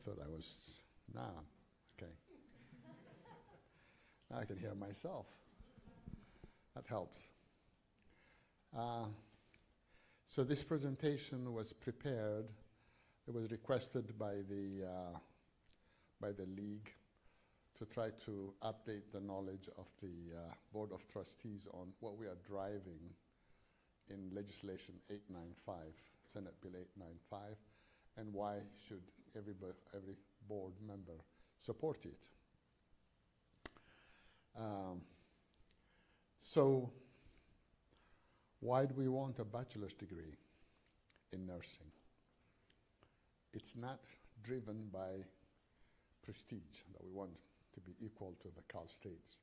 thought I was, nah, okay. Now I can hear myself. That helps. So this presentation was prepared. It was requested by the league to try to update the knowledge of the Board of Trustees on what we are driving in legislation 895, Senate Bill 895, and why should every board member support it. So why do we want a bachelor's degree in nursing? It's not driven by prestige, that we want to be equal to the Cal States.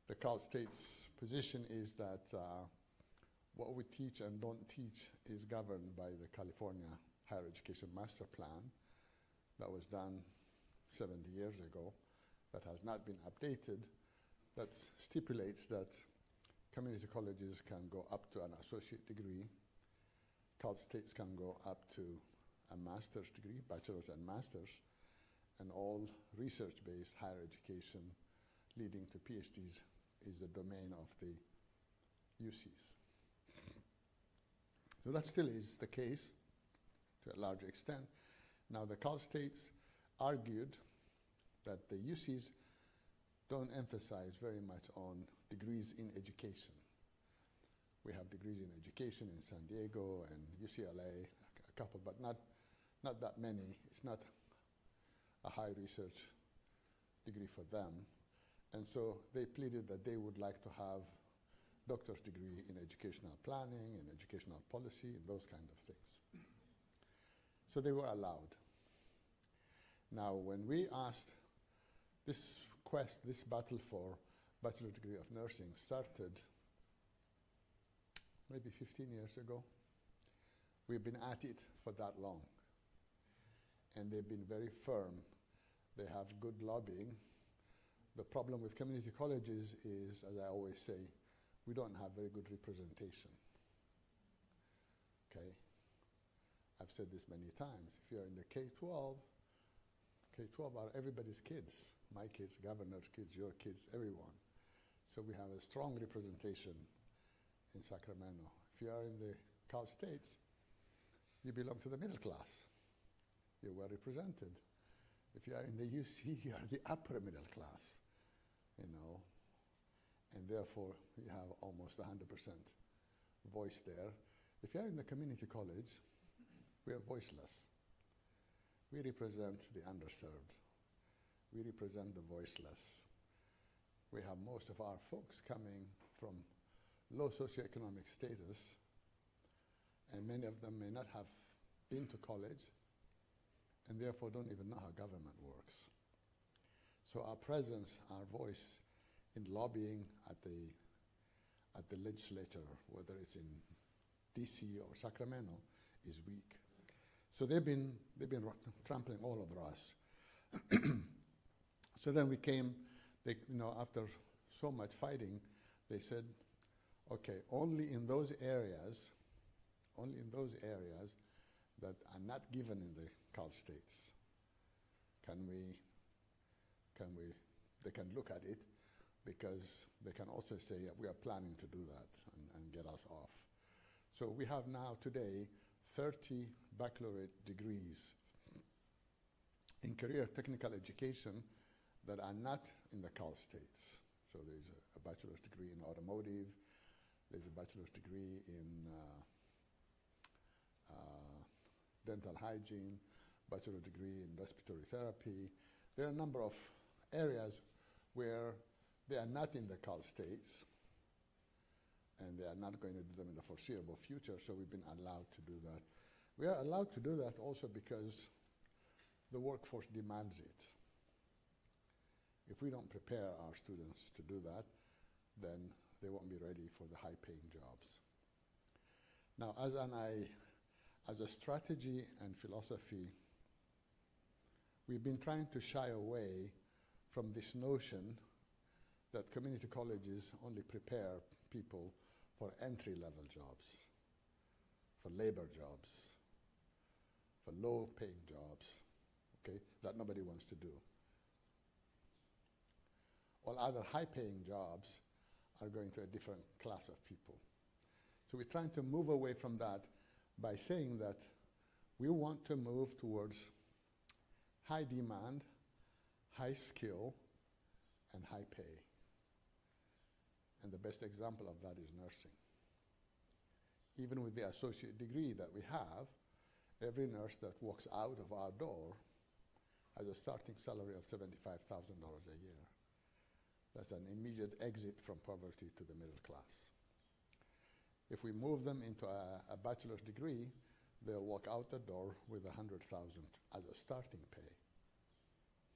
The Cal States position is that what we teach and don't teach is governed by the California Higher Education Master Plan that was done 70 years ago, that has not been updated, that stipulates that community colleges can go up to an associate degree, Cal States can go up to a master's degree, bachelor's and master's, and all research-based higher education leading to PhDs is the domain of the UCs. So that still is the case to a large extent. Now the Cal States argued that the UCs don't emphasize very much on degrees in education. We have degrees in education in San Diego and UCLA, a couple, but not that many. It's not a high research degree for them. And so they pleaded that they would like to have doctor's degree in educational planning and educational policy and those kind of things. So they were allowed. Now, when we asked this quest, this battle for bachelor degree of nursing started maybe 15 years ago. We've been at it for that long. And they've been very firm. They have good lobbying. The problem with community colleges is, as I always say, we don't have very good representation. Okay? I've said this many times. If you're in the K-12, K-12 are everybody's kids. My kids, governor's kids, your kids, everyone. So we have a strong representation in Sacramento. If you are in the Cal States, you belong to the middle class. You're well represented. If you are in the UC, you are the upper middle class, you know, and therefore you have almost 100% voice there. If you are in the community college, we are voiceless. We represent the underserved. We represent the voiceless. We have most of our folks coming from low socioeconomic status, and many of them may not have been to college, and therefore don't even know how government works. So our presence, our voice in lobbying at the legislature, whether it's in DC or Sacramento, is weak. So they've been trampling all over us. So then we came, after so much fighting, they said, okay, only in those areas that are not given in the Cal States, they can look at it, because they can also say, yeah, we are planning to do that and get us off. So we have now today 30 baccalaureate degrees in career technical education that are not in the Cal States. So there's a bachelor's degree in automotive, there's a bachelor's degree in dental hygiene, bachelor's degree in respiratory therapy. There are a number of areas where they are not in the Cal States, and they are not going to do them in the foreseeable future, so we've been allowed to do that. We are allowed to do that also because the workforce demands it. If we don't prepare our students to do that, then they won't be ready for the high-paying jobs. Now, as a strategy and philosophy, we've been trying to shy away from this notion that community colleges only prepare people for entry-level jobs, for labor jobs, for low-paying jobs. okay, that nobody wants to do. All other high-paying jobs are going to a different class of people. So we're trying to move away from that by saying that we want to move towards high demand, high skill, and high pay. And the best example of that is nursing. Even with the associate degree that we have, every nurse that walks out of our door has a starting salary of $75,000 a year. That's an immediate exit from poverty to the middle class. If we move them into a bachelor's degree, they'll walk out the door with $100,000 as a starting pay.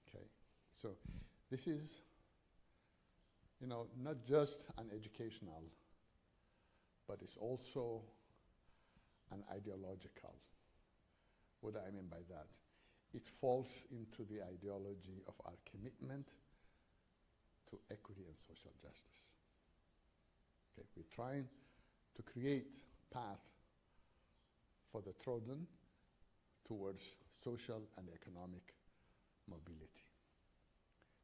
Okay, so this is, you know, not just an educational, but it's also an ideological. What do I mean by that? It falls into the ideology of our commitment to equity and social justice. Okay, we're trying to create path for the trodden towards social and economic mobility.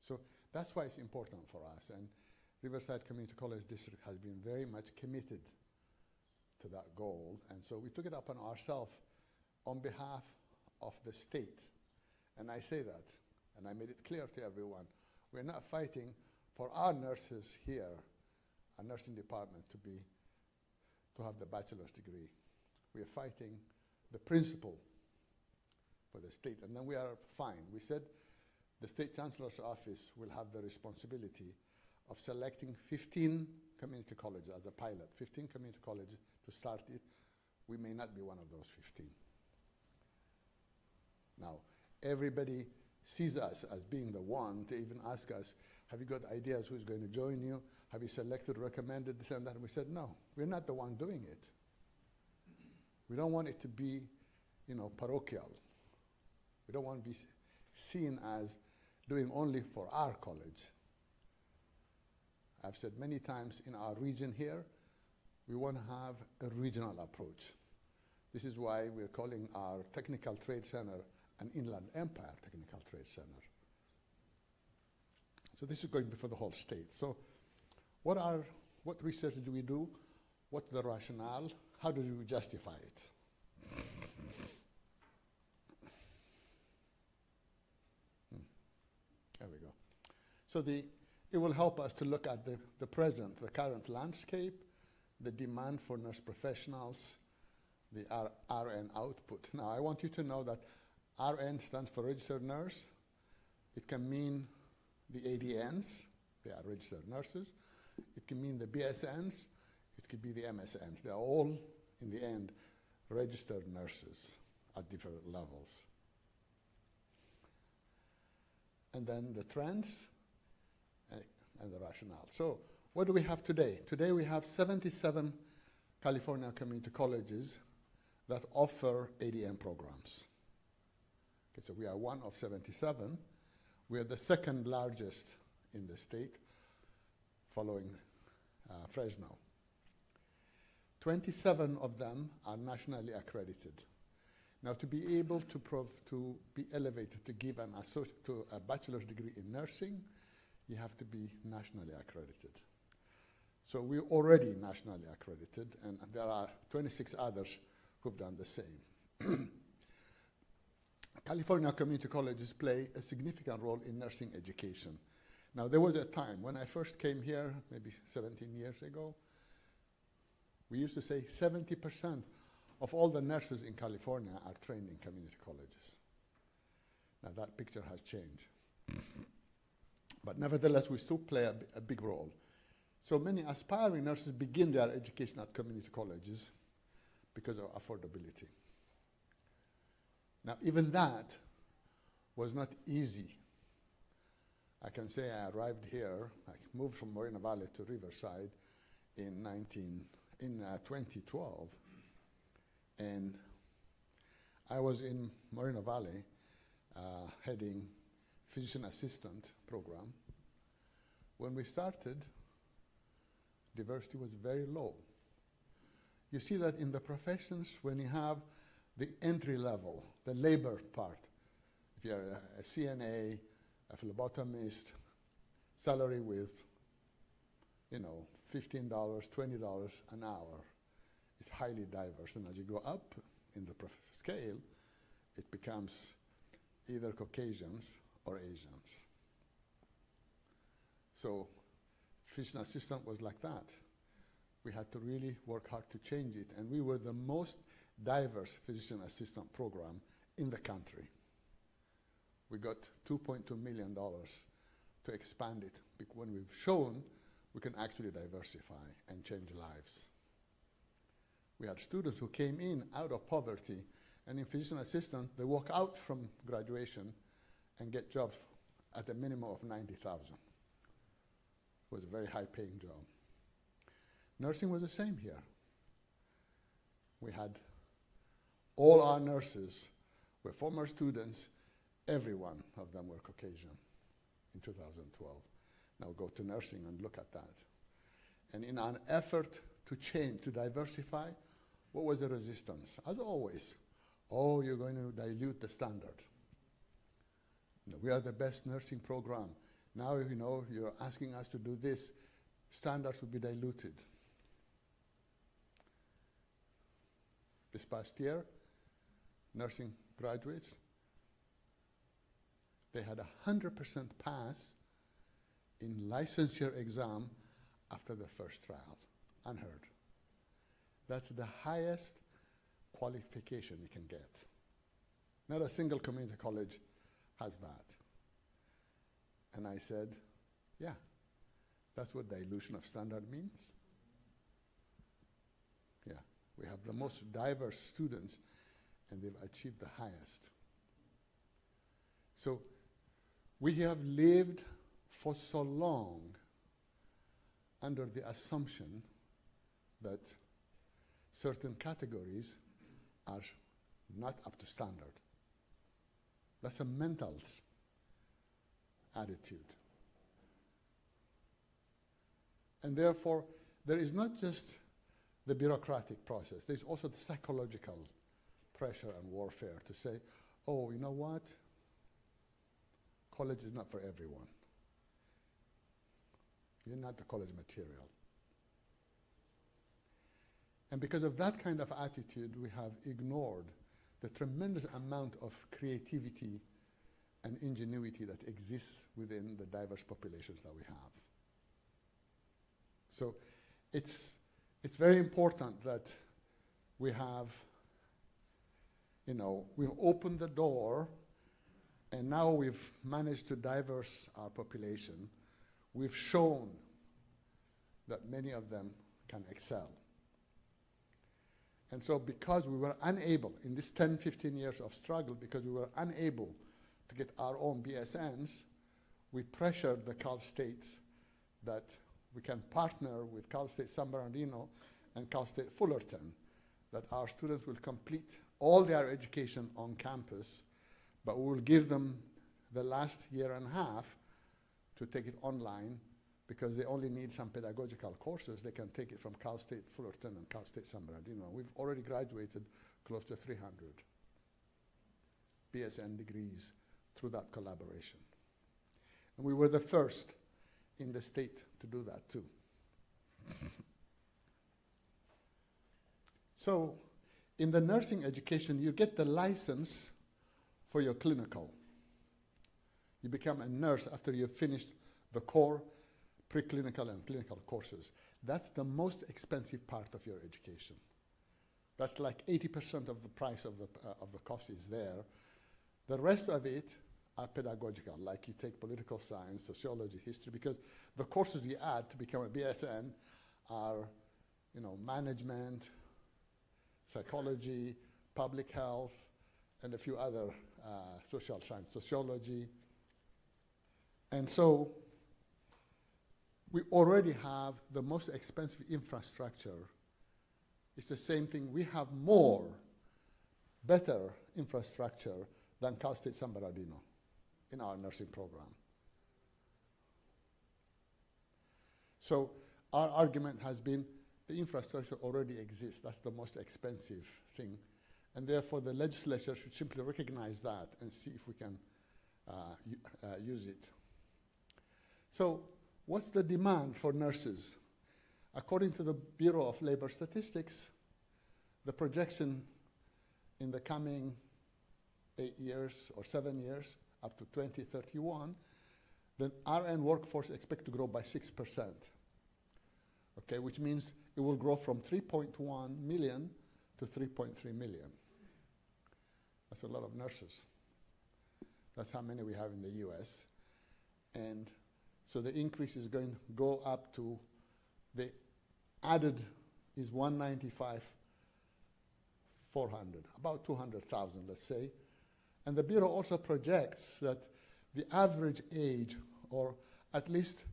So that's why it's important for us. And Riverside Community College District has been very much committed to that goal. And so we took it upon ourselves on behalf of the state. And I say that, and I made it clear to everyone, we're not fighting for our nurses here, our nursing department, to have the bachelor's degree. We are fighting the principle for the state, and then we are fine. We said the State Chancellor's office will have the responsibility of selecting 15 community colleges as a pilot, 15 community colleges to start it. We may not be one of those 15. Now, everybody sees us as being the one to even ask us, have you got ideas who's going to join you? Have you selected, recommended this and that? And we said, no, we're not the one doing it. We don't want it to be, you know, parochial. We don't want to be seen as doing only for our college. I've said many times in our region here, we want to have a regional approach. This is why we're calling our Technical Trade Center an Inland Empire Technical Trade Center. So this is going to be for the whole state. So what research do we do? What's the rationale? How do we justify it? There we go. So it will help us to look at the present, the current landscape, the demand for nurse professionals, the RN output. Now, I want you to know that RN stands for registered nurse. It can mean the ADNs, they are registered nurses. It can mean the BSNs. It could be the MSNs. They're all, in the end, registered nurses at different levels. And then the trends and the rationale. So what do we have today? Today we have 77 California community colleges that offer ADN programs. Okay, so we are one of 77. We are the second largest in the state, following Fresno. 27 of them are nationally accredited. Now, to be able to be elevated to give a bachelor's degree in nursing, you have to be nationally accredited. So we're already nationally accredited, and there are 26 others who've done the same. California community colleges play a significant role in nursing education. Now, there was a time when I first came here, maybe 17 years ago, we used to say 70% of all the nurses in California are trained in community colleges. Now, that picture has changed. But nevertheless, we still play a big role. So many aspiring nurses begin their education at community colleges because of affordability. Now, even that was not easy. I can say I arrived here, I moved from Moreno Valley to Riverside in 2012. And I was in Moreno Valley heading physician assistant program. When we started, diversity was very low. You see that in the professions when you have the entry level, the labor part, if you're a CNA, a phlebotomist, salary with, $15, $20 an hour. It's highly diverse. And as you go up in the scale, it becomes either Caucasians or Asians. So physician assistant was like that. We had to really work hard to change it. And we were the most diverse physician assistant program in the country. We got $2.2 million to expand it when we've shown we can actually diversify and change lives. We had students who came in out of poverty, and in physician assistant, they walk out from graduation and get jobs at a minimum of $90,000. It was a very high-paying job. Nursing was the same here. We had all our nurses were former students. Every one of them were Caucasian in 2012. Now go to nursing and look at that. And in an effort to change, to diversify, what was the resistance? As always, oh, you're going to dilute the standard. No, we are the best nursing program. Now, you're asking us to do this. Standards will be diluted. This past year, nursing graduates, they had 100% pass in licensure exam after the first trial. Unheard. That's the highest qualification you can get. Not a single community college has that. And I said, yeah, that's what dilution of standard means. Yeah, we have the most diverse students, and they've achieved the highest. So we have lived for so long under the assumption that certain categories are not up to standard. That's a mental attitude. And therefore, there is not just the bureaucratic process, there's also the psychological pressure and warfare to say, oh, you know what? College is not for everyone. You're not the college material. And because of that kind of attitude, we have ignored the tremendous amount of creativity and ingenuity that exists within the diverse populations that we have. So it's very important that we have, we've opened the door, and now we've managed to diverse our population. We've shown that many of them can excel. And so because we were unable, in this 10, 15 years of struggle, because we were unable to get our own BSNs, we pressured the Cal States that we can partner with Cal State San Bernardino and Cal State Fullerton, that our students will complete all their education on campus, but we will give them the last year and a half to take it online, because they only need some pedagogical courses. They can take it from Cal State Fullerton and Cal State San Bernardino. We've already graduated close to 300 BSN degrees through that collaboration. And we were the first in the state to do that too. So in the nursing education, you get the license for your clinical. You become a nurse after you've finished the core preclinical and clinical courses. That's the most expensive part of your education. That's like 80% of the price of the cost is there. The rest of it are pedagogical, like you take political science, sociology, history, because the courses you add to become a BSN are, management, psychology, public health, and a few other social science, sociology. And so we already have the most expensive infrastructure. It's the same thing. We have better infrastructure than Cal State San Bernardino in our nursing program. So our argument has been the infrastructure already exists. That's the most expensive thing. And therefore, the legislature should simply recognize that and see if we can use it. So what's the demand for nurses? According to the Bureau of Labor Statistics, the projection in the coming 8 years or 7 years, up to 2031, the RN workforce expect to grow by 6%, okay, which means it will grow from 3.1 million to 3.3 million. That's a lot of nurses. That's how many we have in the US. And so the increase is going to go up to, the added is 195, 400, about 200,000, let's say. And the Bureau also projects that the average age, or at least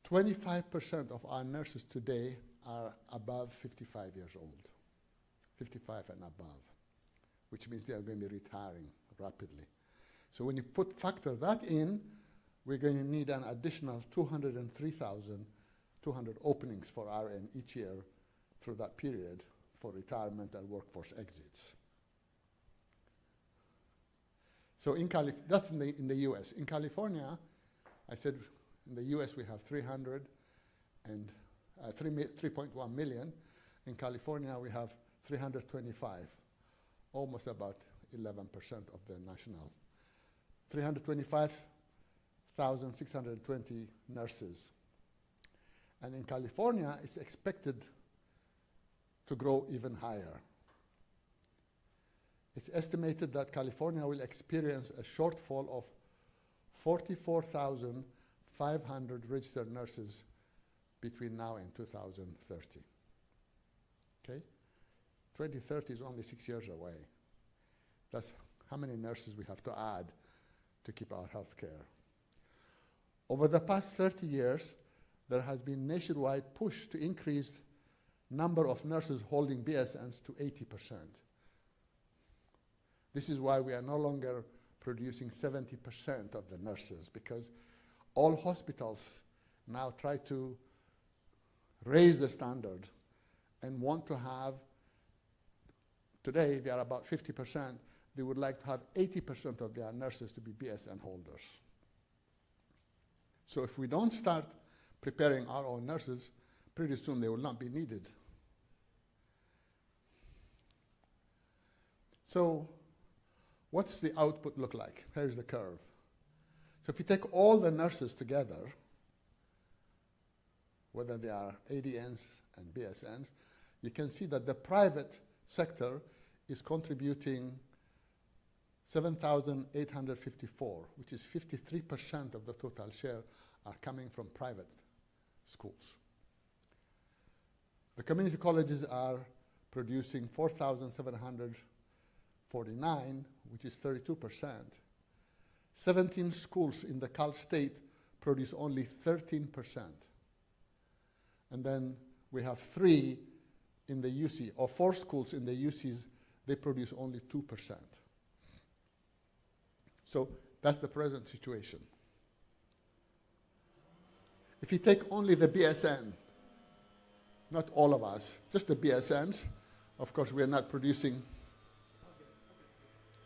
25% of our nurses today are above 55 years old, 55 and above, which means they are going to be retiring rapidly. So when you factor that in, we're going to need an additional 203,200 openings for RN each year through that period for retirement and workforce exits. So that's in the US. In California, I said in the US we have 3.1 million. In California we have 325, almost about 11% of the national. 325,620 nurses. And in California, it's expected to grow even higher. It's estimated that California will experience a shortfall of 44,500 registered nurses between now and 2030. Okay? 2030 is only 6 years away. That's how many nurses we have to add to keep our health care. Over the past 30 years, there has been nationwide push to increase number of nurses holding BSNs to 80%. This is why we are no longer producing 70% of the nurses, because all hospitals now try to raise the standard and want to have, today they are about 50%, they would like to have 80% of their nurses to be BSN holders. So if we don't start preparing our own nurses, pretty soon they will not be needed. So what's the output look like? Here's the curve. So if you take all the nurses together, whether they are ADNs and BSNs, you can see that the private sector is contributing 7,854, which is 53% of the total share are coming from private schools. The community colleges are producing 4,749, which is 32%. 17 schools in the Cal State produce only 13%. And then we have 3 in the UC, or 4 schools in the UCs, they produce only 2%. So that's the present situation. If you take only the BSN, not all of us, just the BSNs, of course we are not producing.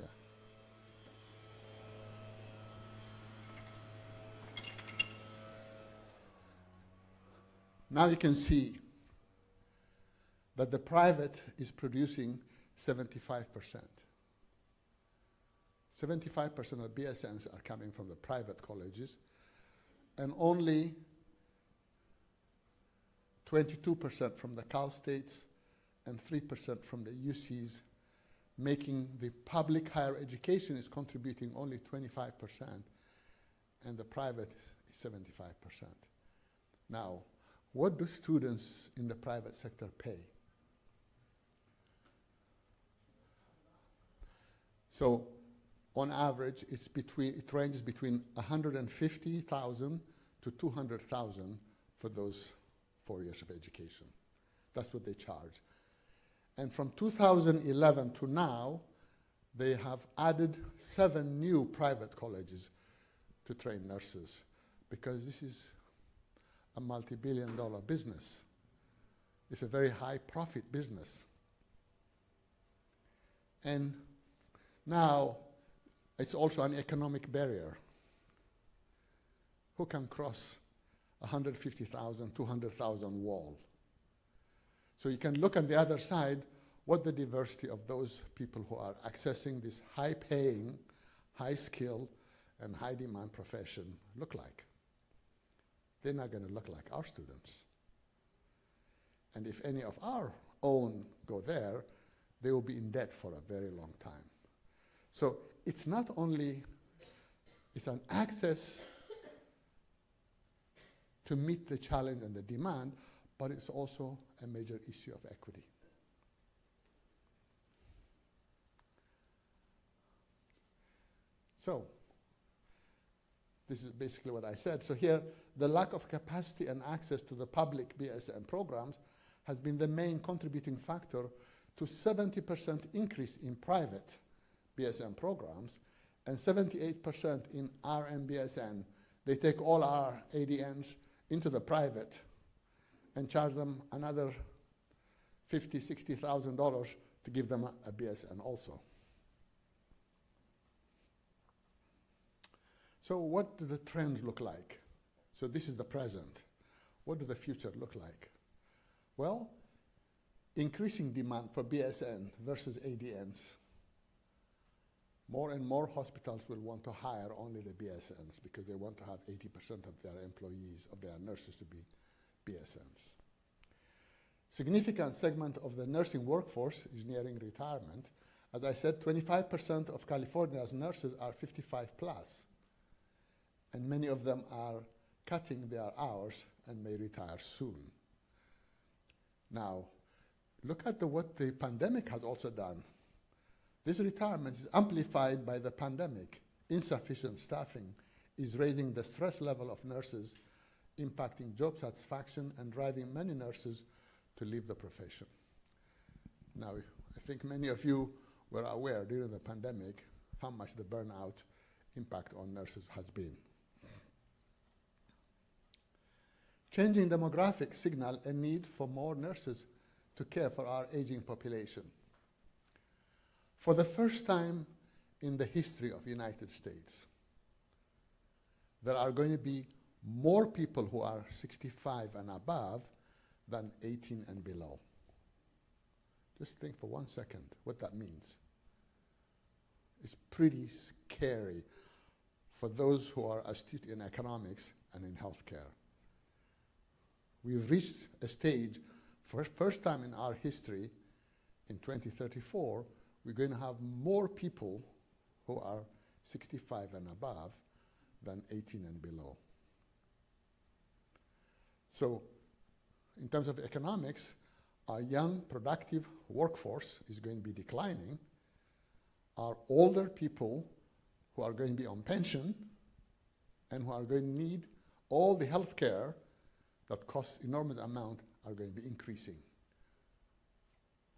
Yeah. Now you can see that the private is producing 75%. 75% of BSNs are coming from the private colleges, and only 22% from the Cal States and 3% from the UCs, making the public higher education is contributing only 25%, and the private is 75%. Now, what do students in the private sector pay? So, on average, it ranges between 150,000 to 200,000 for those 4 years of education. That's what they charge. And from 2011 to now, they have added 7 new private colleges to train nurses, because this is a multi-billion-dollar business. It's a very high profit business. And now, It's also an economic barrier. Who can cross 150,000, 200,000 wall? So you can look on the other side what the diversity of those people who are accessing this high-paying, high-skill, and high-demand profession look like. They're not going to look like our students. And if any of our own go there, they will be in debt for a very long time. So it's not only, it's an access to meet the challenge and the demand, but it's also a major issue of equity. So this is basically what I said. So here, the lack of capacity and access to the public BSN programs has been the main contributing factor to 70% increase in private BSN programs and 78% in RMBSN. They take all our ADNs into the private and charge them another $50,000, $60,000 to give them a BSN also. So what do the trends look like? So this is the present. What does the future look like? Well, increasing demand for BSN versus ADNs. More and more hospitals will want to hire only the BSNs because they want to have 80% of their employees, of their nurses, to be BSNs. Significant segment of the nursing workforce is nearing retirement. As I said, 25% of California's nurses are 55 plus, and many of them are cutting their hours and may retire soon. Now, look at what the pandemic has also done. This retirement is amplified by the pandemic. Insufficient staffing is raising the stress level of nurses, impacting job satisfaction and driving many nurses to leave the profession. Now, I think many of you were aware during the pandemic how much the burnout impact on nurses has been. Changing demographics signal a need for more nurses to care for our aging population. For the first time in the history of the United States, there are going to be more people who are 65 and above than 18 and below. Just think for 1 second what that means. It's pretty scary for those who are astute in economics and in healthcare. We've reached a stage, for the first time in our history, in 2034, we're going to have more people who are 65 and above than 18 and below. So, in terms of economics, our young, productive workforce is going to be declining. Our older people who are going to be on pension and who are going to need all the health care that costs enormous amount are going to be increasing.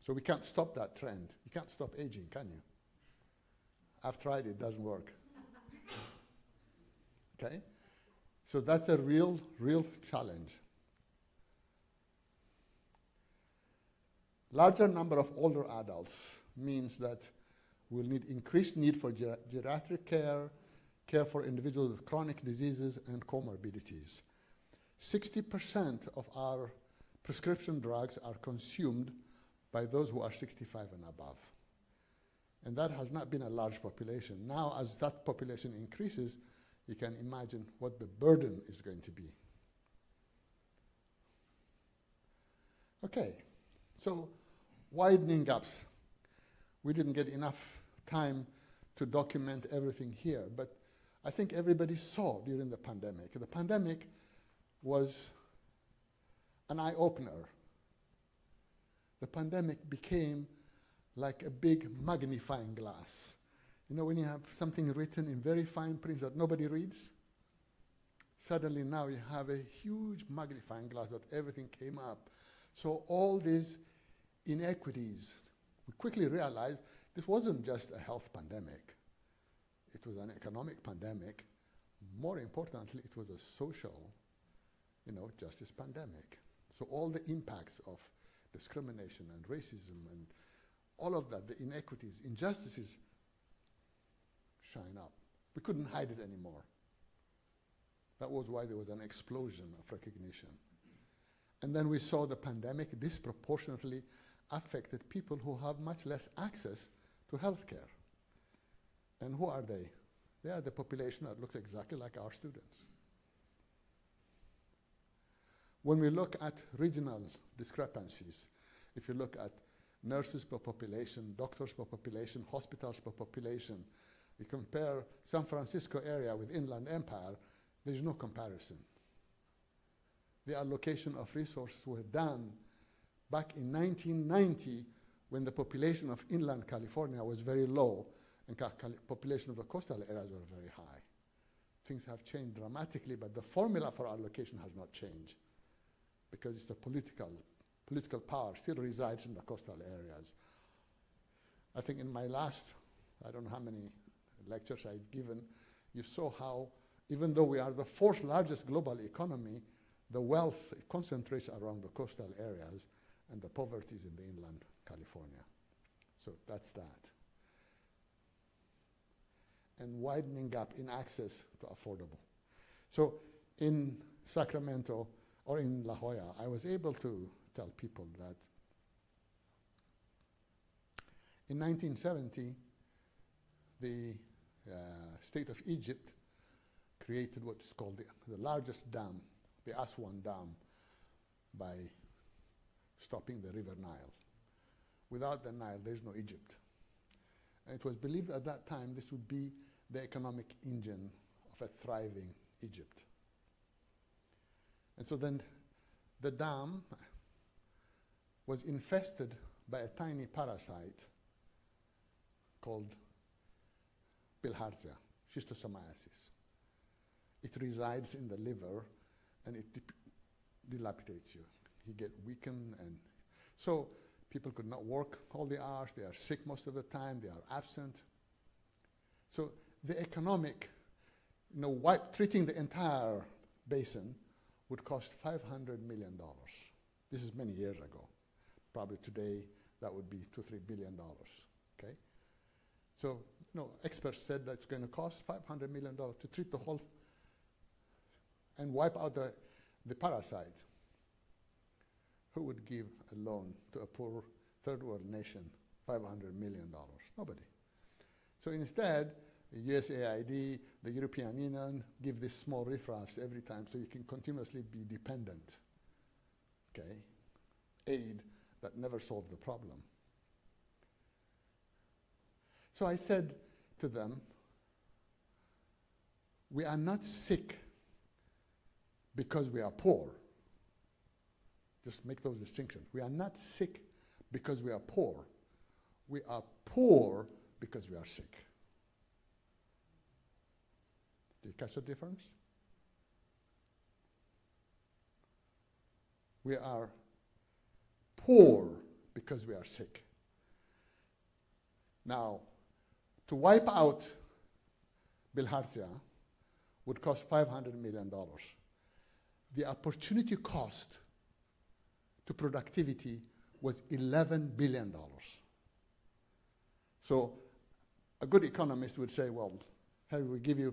So we can't stop that trend. You can't stop aging, can you? I've tried, it doesn't work. Okay? So that's a real challenge. Larger number of older adults means that we'll need increased need for geriatric care, care for individuals with chronic diseases and comorbidities. 60% of our prescription drugs are consumed by those who are 65 and above. And that has not been a large population. Now, as that population increases, you can imagine what the burden is going to be. Okay, so widening gaps. We didn't get enough time to document everything here, but I think everybody saw during the pandemic. The pandemic was an eye-opener. The pandemic became like a big magnifying glass. You know, when you have something written in very fine print that nobody reads, suddenly now you have a huge magnifying glass that everything came up. So all these inequities, we quickly realized this wasn't just a health pandemic. It was an economic pandemic. More importantly, it was a social, justice pandemic. So all the impacts of discrimination and racism and all of that, the inequities, injustices, shine up. We couldn't hide it anymore. That was why there was an explosion of recognition. And then we saw the pandemic disproportionately affected people who have much less access to healthcare. And who are they? They are the population that looks exactly like our students. When we look at regional discrepancies, if you look at nurses per population, doctors per population, hospitals per population, you compare San Francisco area with Inland Empire, there's no comparison. The allocation of resources were done back in 1990 when the population of inland California was very low and population of the coastal areas were very high. Things have changed dramatically, but the formula for allocation has not changed because it's the political power still resides in the coastal areas. I think in my last, I don't know how many lectures I've given, you saw how even though we are the fourth largest global economy, the wealth concentrates around the coastal areas and the poverty is in the inland California. So that's that. And widening gap in access to affordable. So in Sacramento or in La Jolla, I was able to tell people that in 1970, the state of Egypt created what is called the largest dam, the Aswan Dam, by stopping the river Nile. Without the Nile, there's no Egypt. And it was believed at that time this would be the economic engine of a thriving Egypt. And so then the dam was infested by a tiny parasite called bilharzia, schistosomiasis. It resides in the liver and it dilapidates you. You get weakened, and so people could not work all the hours. They are sick most of the time. They are absent. So the economic, treating the entire basin would cost $500 million. This is many years ago. Probably today that would be $2-3 billion. Okay, so experts said that it's going to cost $500 million to treat the whole and wipe out the parasite. Who would give a loan to a poor third world nation $500 million? Nobody. So instead, the USAID, the European Union give these small riffraffs every time so you can continuously be dependent. Okay? Aid that never solved the problem. So I said to them, we are not sick because we are poor. Just make those distinctions. We are not sick because we are poor. We are poor because we are sick. Do you catch the difference? We are poor because we are sick. Now, to wipe out bilharzia would cost $500 million. The opportunity cost to productivity was $11 billion. So a good economist would say, well, hey, we give you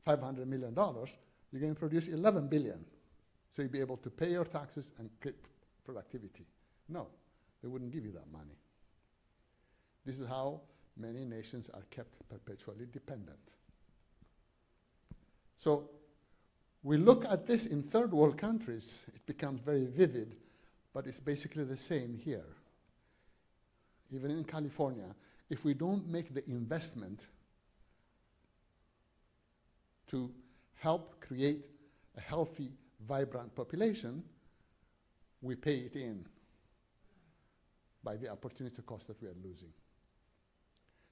$500 million, you're going to produce $11 billion. So you'll be able to pay your taxes and create productivity. No, they wouldn't give you that money. This is how many nations are kept perpetually dependent. So we look at this in third world countries, it becomes very vivid, but it's basically the same here. Even in California, if we don't make the investment to help create a healthy, vibrant population, we pay it in by the opportunity cost that we are losing.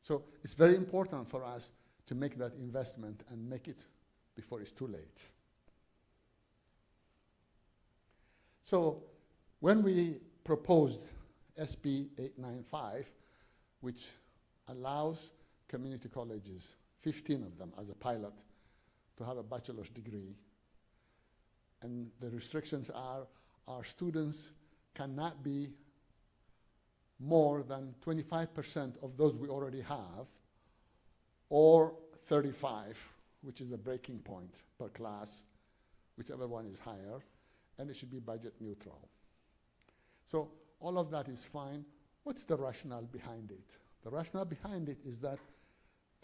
So it's very important for us to make that investment and make it before it's too late. So when we proposed SB 895, which allows community colleges, 15 of them as a pilot, to have a bachelor's degree, and the restrictions are our students cannot be more than 25% of those we already have, or 35, which is the breaking point per class, whichever one is higher, and it should be budget neutral. So all of that is fine. What's the rationale behind it? The rationale behind it is that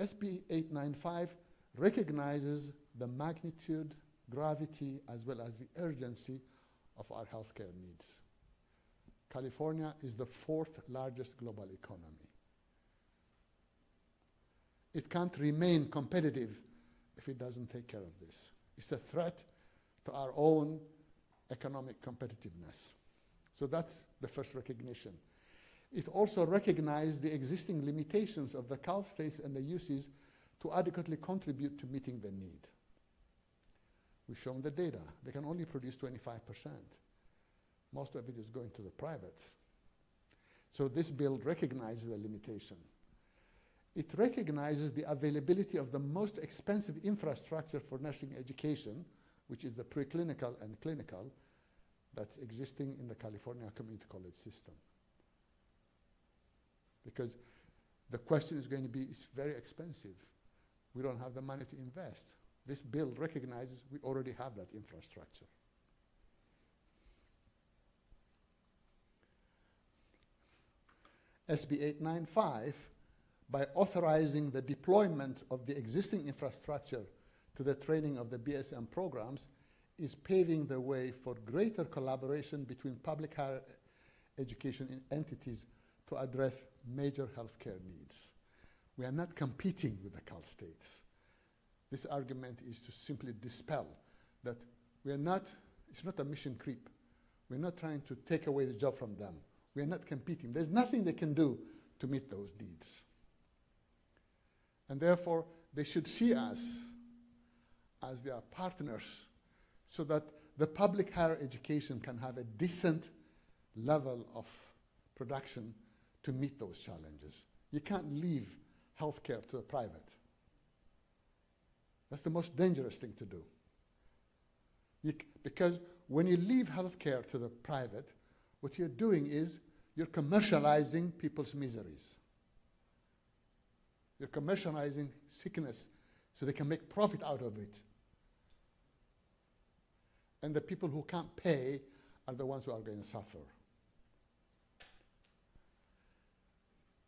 SB 895 recognizes the magnitude, gravity, as well as the urgency of our healthcare needs. California is the 4th largest global economy. It can't remain competitive if it doesn't take care of this. It's a threat to our own economic competitiveness. So that's the first recognition. It also recognized the existing limitations of the Cal states and the UCs to adequately contribute to meeting the need. We've shown the data. They can only produce 25%. Most of it is going to the private. So this bill recognizes the limitation. It recognizes the availability of the most expensive infrastructure for nursing education, which is the preclinical and clinical, that's existing in the California community college system. Because the question is going to be, it's very expensive. We don't have the money to invest. This bill recognizes we already have that infrastructure. SB 895, by authorizing the deployment of the existing infrastructure to the training of the BSM programs, is paving the way for greater collaboration between public higher education entities to address major healthcare needs. We are not competing with the Cal states. This argument is to simply dispel that we are not, it's not a mission creep. We're not trying to take away the job from them. We are not competing. There's nothing they can do to meet those needs. And therefore, they should see us as their partners so that the public higher education can have a decent level of production to meet those challenges. You can't leave healthcare to the private. That's the most dangerous thing to do. Because when you leave healthcare to the private, what you're doing is you're commercializing people's miseries. You're commercializing sickness so they can make profit out of it. And the people who can't pay are the ones who are going to suffer.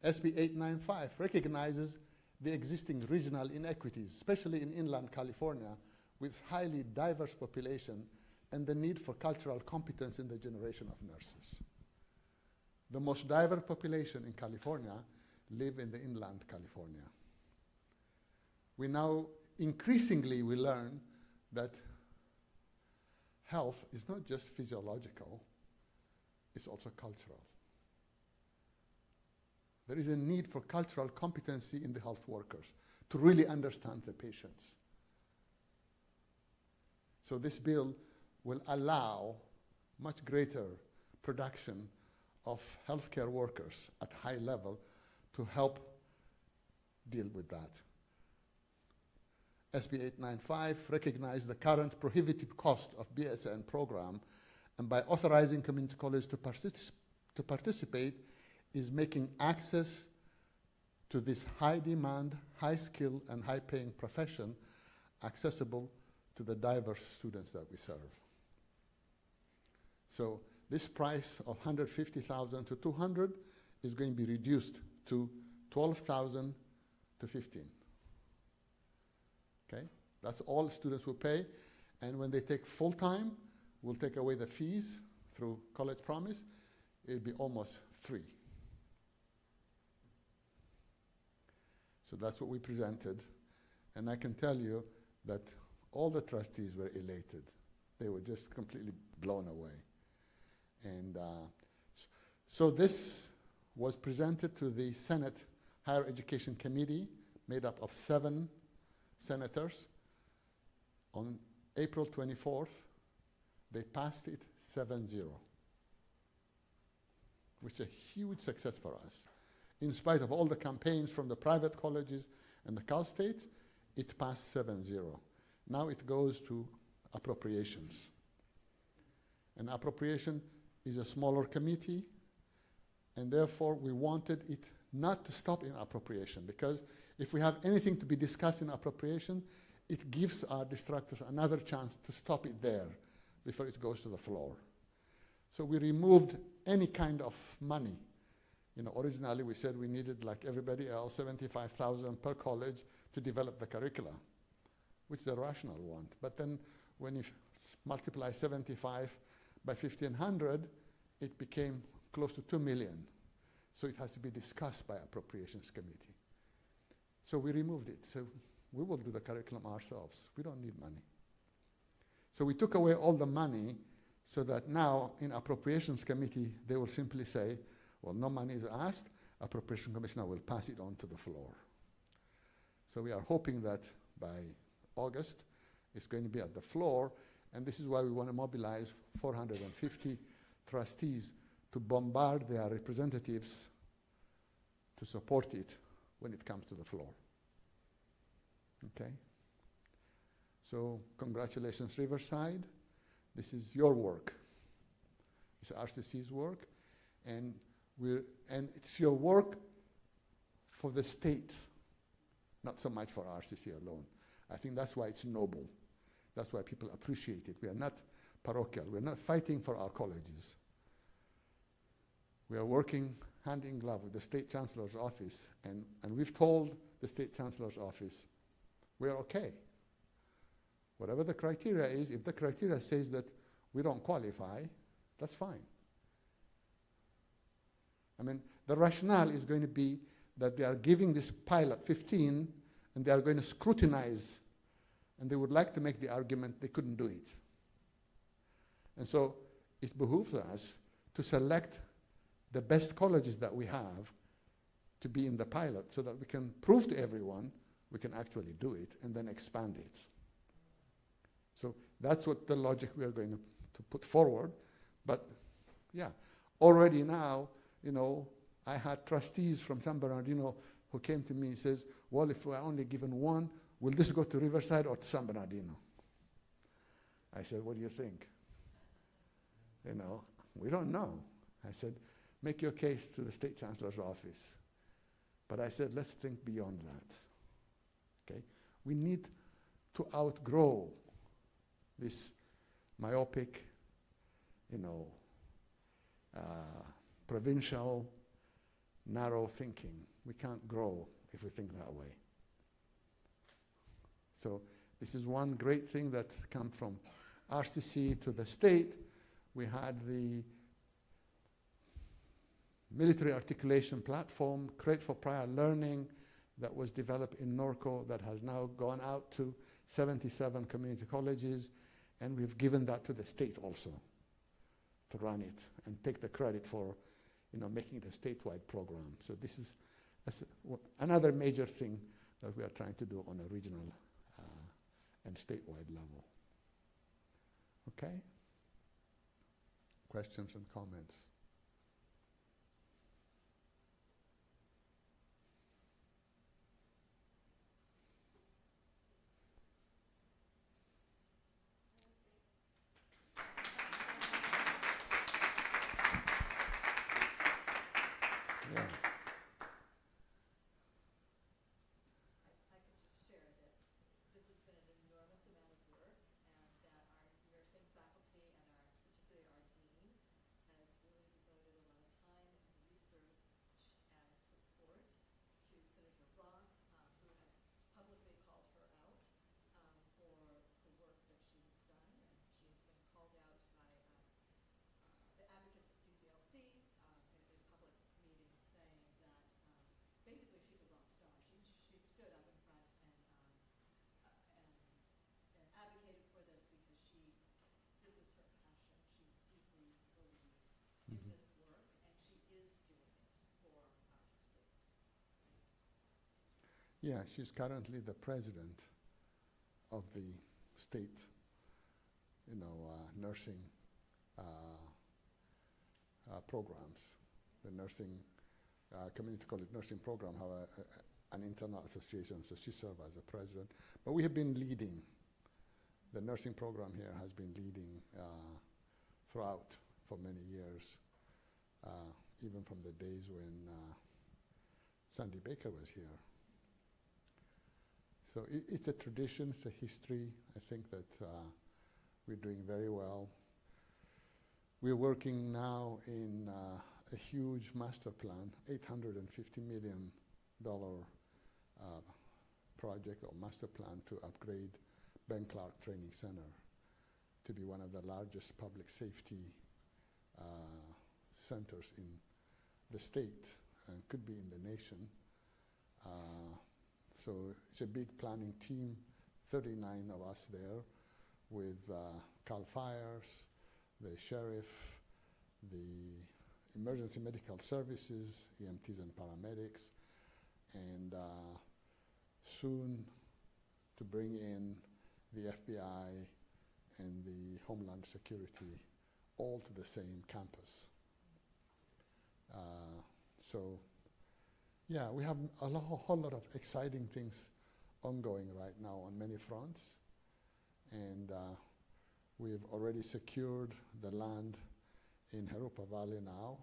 SB 895 recognizes the existing regional inequities, especially in inland California, with highly diverse population and the need for cultural competence in the generation of nurses. The most diverse population in California live in the inland California. We now increasingly we learn that health is not just physiological, it's also cultural. There is a need for cultural competency in the health workers to really understand the patients. So this bill will allow much greater production of healthcare workers at high level to help deal with that. SB 895 recognized the current prohibitive cost of BSN program, and by authorizing community colleges to participate, is making access to this high demand, high skill, and high paying profession accessible to the diverse students that we serve. So this price of $150,000 to $200,000 is going to be reduced to $12,000 to $15,000. Okay? That's all students will pay, and when they take full-time, we'll take away the fees through College Promise. It'll be almost free. So that's what we presented, and I can tell you that all the trustees were elated. They were just completely blown away. And so this was presented to the Senate Higher Education Committee, made up of 7 senators. On April 24th, they passed it 7-0, which is a huge success for us. In spite of all the campaigns from the private colleges and the Cal states, it passed 7-0. Now it goes to appropriations. And appropriation is a smaller committee, and therefore we wanted it not to stop in appropriation, because if we have anything to be discussed in appropriation, it gives our distractors another chance to stop it there before it goes to the floor. So we removed any kind of money. Originally we said we needed, like everybody else, $75,000 per college to develop the curricula, which is a rational one. But then when you multiply 75 by 1,500, it became close to 2 million. So it has to be discussed by Appropriations Committee. So we removed it. So we will do the curriculum ourselves. We don't need money. So we took away all the money so that now in Appropriations Committee, they will simply say, well, no money is asked. Appropriation Commissioner will pass it on to the floor. So we are hoping that by August, it's going to be at the floor, and this is why we want to mobilize 450 trustees to bombard their representatives to support it when it comes to the floor. Okay? So congratulations, Riverside. This is your work. It's RCC's work, and it's your work for the state, not so much for RCC alone. I think that's why it's noble. That's why people appreciate it. We are not parochial. We're not fighting for our colleges. We are working hand in glove with the State Chancellor's office, and we've told the State Chancellor's office, we're okay. Whatever the criteria is, if the criteria says that we don't qualify, that's fine. I mean, the rationale is going to be that they are giving this pilot 15, and they are going to scrutinize, and they would like to make the argument they couldn't do it. And so it behooves us to select the best colleges that we have to be in the pilot so that we can prove to everyone we can actually do it and then expand it. So that's what the logic we are going to put forward. But yeah, already now, I had trustees from San Bernardino who came to me and says, well, if we're only given one, will this go to Riverside or to San Bernardino? I said, what do you think? We don't know. I said, make your case to the State Chancellor's office. But I said, let's think beyond that. Okay? We need to outgrow this myopic, provincial, narrow thinking. We can't grow if we think that way. So this is one great thing that come from RCC to the state. We had the military articulation platform, Create for Prior Learning, that was developed in Norco, that has now gone out to 77 community colleges, and we've given that to the state also to run it and take the credit for making it a statewide program. So this is another major thing that we are trying to do on a regional and statewide level. Okay? Questions and comments? Yeah, she's currently the president of the state, nursing programs. The nursing, community college nursing program have an internal association, so she serves as a president. But we have been leading. The nursing program here has been leading throughout for many years, even from the days when Sandy Baker was here. So it's a tradition, it's a history. I think that we're doing very well. We're working now in a huge master plan, $850 million project or master plan to upgrade Ben Clark Training Center to be one of the largest public safety centers in the state and could be in the nation. So it's a big planning team, 39 of us there with CAL FIRES, the sheriff, the emergency medical services, EMTs and paramedics, and soon to bring in the FBI and the Homeland Security all to the same campus. So yeah, we have a whole lot of exciting things ongoing right now on many fronts. And we've already secured the land in Harupa Valley now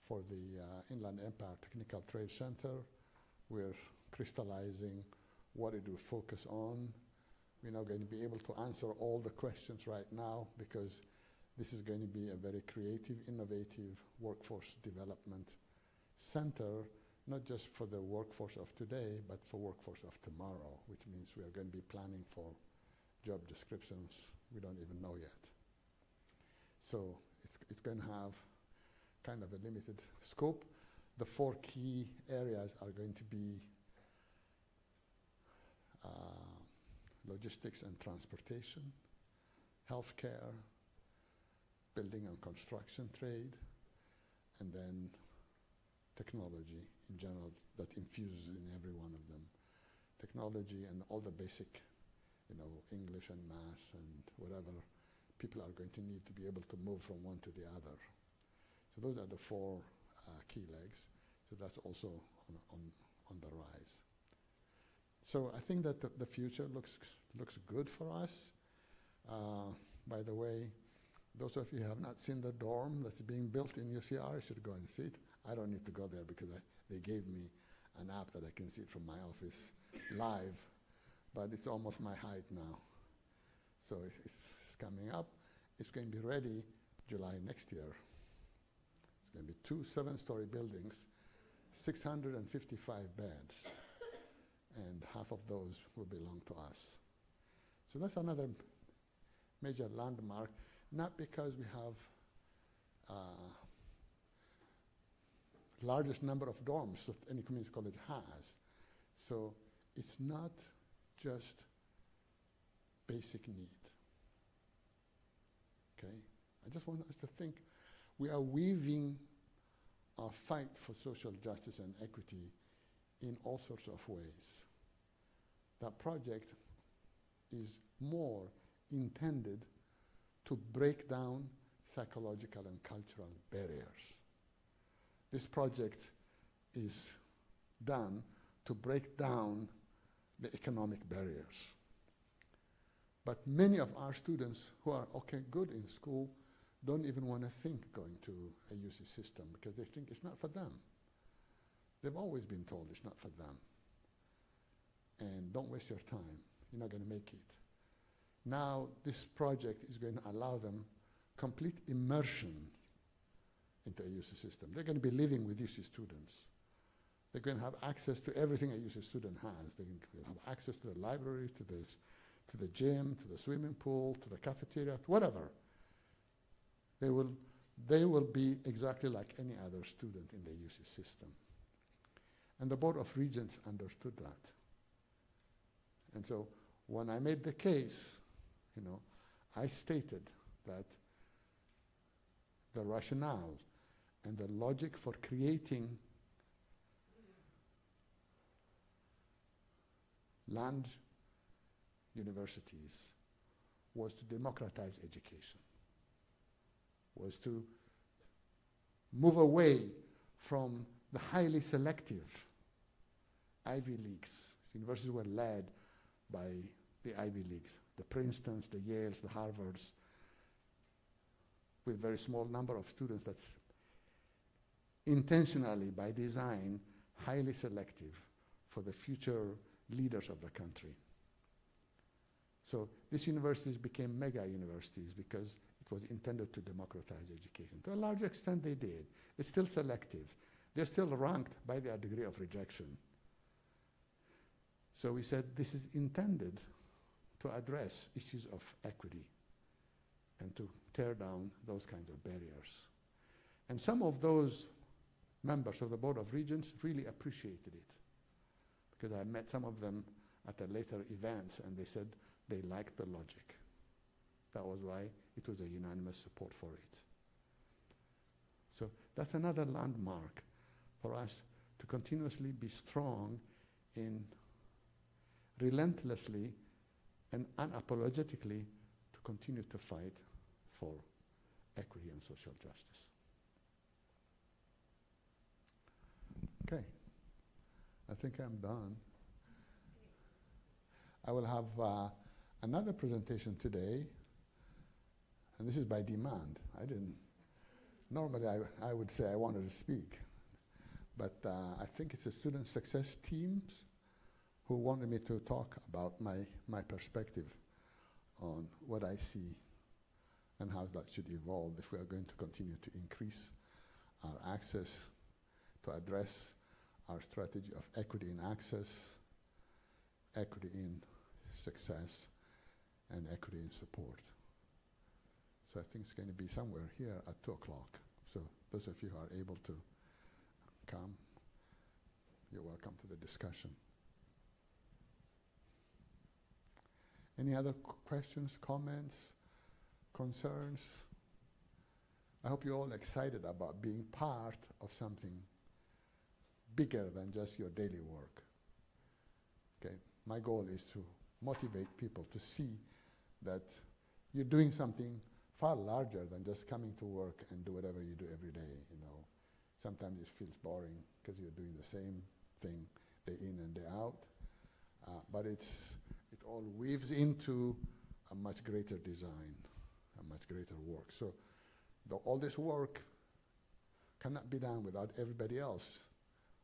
for the Inland Empire Technical Trade Center. We're crystallizing what it will focus on. We're not going to be able to answer all the questions right now because this is going to be a very creative, innovative workforce development center, not just for the workforce of today, but for workforce of tomorrow, which means we are going to be planning for job descriptions we don't even know yet. So it's going to have kind of a limited scope. The 4 key areas are going to be logistics and transportation, healthcare, building and construction trade, and then technology in general that infuses in every one of them. Technology and all the basic, English and math and whatever people are going to need to be able to move from one to the other. So those are the 4 key legs. So that's also on the rise. So I think that the future looks good for us. By the way, those of you who have not seen the dorm that's being built in UCR should go and see it. I don't need to go there because they gave me an app that I can see it from my office live, but it's almost my height now. So it's coming up. It's going to be ready July next year. It's going to be 2 7-story buildings, 655 beds, and half of those will belong to us. So that's another major landmark, not because we have largest number of dorms that any community college has. So it's not just basic need. Okay? I just want us to think we are weaving our fight for social justice and equity in all sorts of ways. That project is more intended to break down psychological and cultural barriers. This project is done to break down the economic barriers. But many of our students who are good in school don't even want to think going to a UC system because they think it's not for them. They've always been told it's not for them. And don't waste your time. You're not going to make it. Now, this project is going to allow them complete immersion into a UC system. They're going to be living with UC students. They're going to have access to everything a UC student has. They'll have access to the library, to the gym, to the swimming pool, to the cafeteria, whatever. They will be exactly like any other student in the UC system. And the Board of Regents understood that. And so when I made the case, I stated that the rationale and the logic for creating land universities was to democratize education, was to move away from the highly selective Ivy Leagues. Universities were led by the Ivy Leagues, the Princetons, the Yales, the Harvards, with very small number of students that's intentionally, by design, highly selective for the future leaders of the country. So these universities became mega universities because it was intended to democratize education. To a large extent they did. It's still selective. They're still ranked by their degree of rejection. So we said this is intended to address issues of equity and to tear down those kinds of barriers. And some of those members of the Board of Regents really appreciated it, because I met some of them at a later event and they said they liked the logic. That was why it was a unanimous support for it. So that's another landmark for us to continuously be strong in relentlessly and unapologetically to continue to fight for equity and social justice. Okay, I think I'm done. I will have another presentation today, and this is by demand. Normally I would say I wanted to speak, but I think it's the student success teams who wanted me to talk about my perspective on what I see and how that should evolve if we are going to continue to increase our access, to address our strategy of equity in access, equity in success, and equity in support. So I think it's going to be somewhere here at 2 o'clock. So those of you who are able to come, you're welcome to the discussion. Any other questions, comments, concerns? I hope you're all excited about being part of something bigger than just your daily work. Okay, my goal is to motivate people to see that you're doing something far larger than just coming to work and do whatever you do every day. You know, sometimes it feels boring because you're doing the same thing day in and day out, but it all weaves into a much greater design, a much greater work. So all this work cannot be done without everybody else,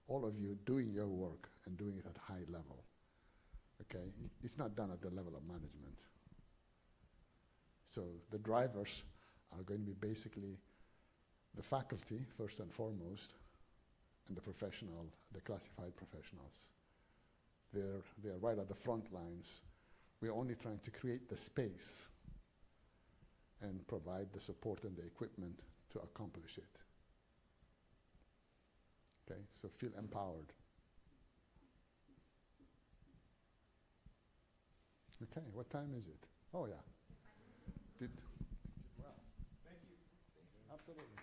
all of you doing your work and doing it at a high level. Okay, it's not done at the level of management. So the drivers are going to be basically the faculty, first and foremost, and the classified professionals. They're right at the front lines. We're only trying to create the space and provide the support and the equipment to accomplish it. Okay, so feel empowered. Okay, what time is it? Oh yeah. Well, thank you. Absolutely.